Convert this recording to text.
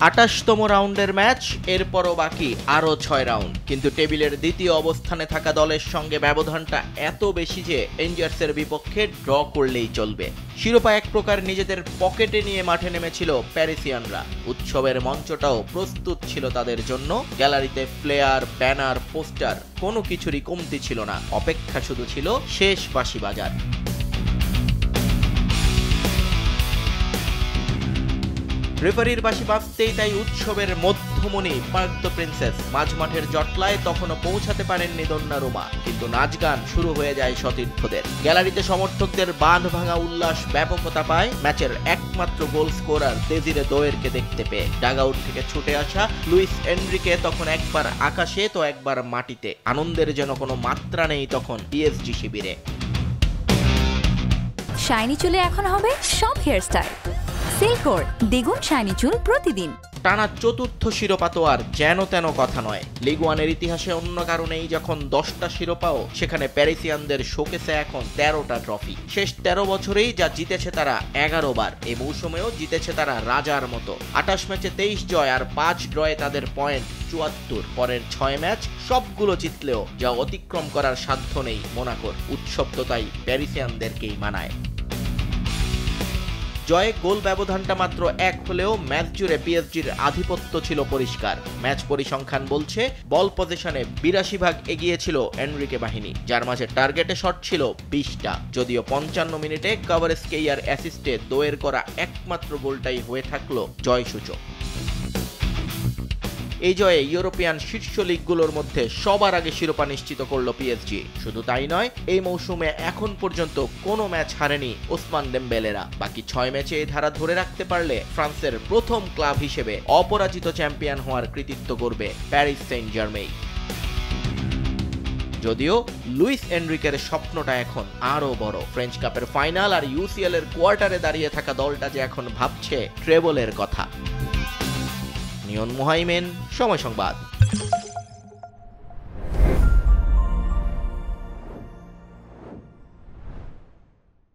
২৮তম রাউন্ডের ম্যাচ, এরপরও বাকি আরও ৬ রাউন্ড, কিন্তু টেবিলের দ্বিতীয় অবস্থানে থাকা দলের সঙ্গে ব্যবধানটা এত বেশি যে রেঞ্জার্সের বিপক্ষে ড্র করলেই চলবে। শিরোপা এক প্রকার নিজেদের পকেটে নিয়ে মাঠে নেমেছিল প্যারিসিয়ানরা। উৎসবের মঞ্চটাও প্রস্তুত ছিল তাদের জন্য। গ্যালারিতে ফ্লেয়ার, ব্যানার, পোস্টার, কোনো কিছুরই কমতি ছিল না। অপেক্ষা শুধু ছিল শেষ বাঁশি বাজার। রেফারির বাঁশি বাজতেই তাই উৎসবের মধ্যমণি পার্ক দ্য প্রিন্সেস। মাঝমাঠের জটলায় তখনও পৌঁছাতে পারেননি দন্নারুমা, কিন্তু নাচ গান শুরু হয়ে যায় সতীর্থদের। গ্যালারিতে সমর্থকদের বাঁধ ভাঙা উল্লাস ব্যাপকতা পায় ম্যাচের একমাত্র গোল স্কোরার দেজিরে দোয়েরকে দেখতে পেয়ে। ডাগআউট থেকে ছুটে আসা লুইস এনরিকে তখন একবার আকাশে তো একবার মাটিতে। আনন্দের যেন কোনো মাত্রা নেই তখন পিএসজি শিবিরে। শাইনি চুলে এখন হবে সব হেয়ারস্টাইল। সিল্কোর দ্বিগুণ শাইনি চুল প্রতিদিন। টানা চতুর্থ শিরোপা তো আর যেন তেন কথা নয়। লিগ ওয়ানের ইতিহাসে অন্য কারণেই যখন 10টা শিরোপাও, সেখানে প্যারিসিয়ানদের শোকেসে এখন 13টা ট্রফি। শেষ 13 বছরেই যা জিতেছে তারা 11 বার। এই মৌসুমেও জিতেছে তারা রাজার মতো। 28 ম্যাচে 23 জয় আর 5 ড্রয়ে তাদের পয়েন্ট 74। পরের 6 ম্যাচ সবগুলো জিতলেও যা অতিক্রম করার সাধ্য নেই মোনাকোর। উৎসব তো তাই প্যারিসিয়ানদেরকেই মানায়। জয়ে গোল ব্যবধানটা মাত্র 1 হলেও ম্যাচ জুড়ে পিএসজির আধিপত্য ছিল পরিষ্কার। ম্যাচ পরিসংখ্যান বলছে বল পজিশনে 82 ভাগ এগিয়ে ছিল এনরিকে বাহিনী, যার মাঝে টার্গেটে শট ছিল 20টা। যদিও 55 মিনিটে কাভারেজকেইয়ার অ্যাসিস্টে দোয়ের করা একমাত্র গোলটাই হয়ে থাকলো জয়সূচক। এই জয়ে ইউরোপিয়ান শীর্ষ লিগগুলোর মধ্যে সবার আগে শিরোপা নিশ্চিত করল পিএসজি। শুধু তাই নয়, এই মৌসুমে এখন পর্যন্ত কোনো ম্যাচ হারেনি ওসমান ডেম্বেলেরা। বাকি 6 ম্যাচে এই ধারা ধরে রাখতে পারলে ফ্রান্সের প্রথম ক্লাব হিসেবে অপরাজিত চ্যাম্পিয়ন হওয়ার কৃতিত্ব করবে প্যারিস সেন্ট জার্মেই। যদিও লুইস এনরিকের স্বপ্নটা এখন আরো বড়। ফ্রেঞ্চ কাপের ফাইনাল আর ইউসিএল এর কোয়ার্টারে দাঁড়িয়ে থাকা দলটা যে এখন ভাবছে ট্রেবলের কথা। নিয়ন মুহাইমেন, সময় সংবাদ।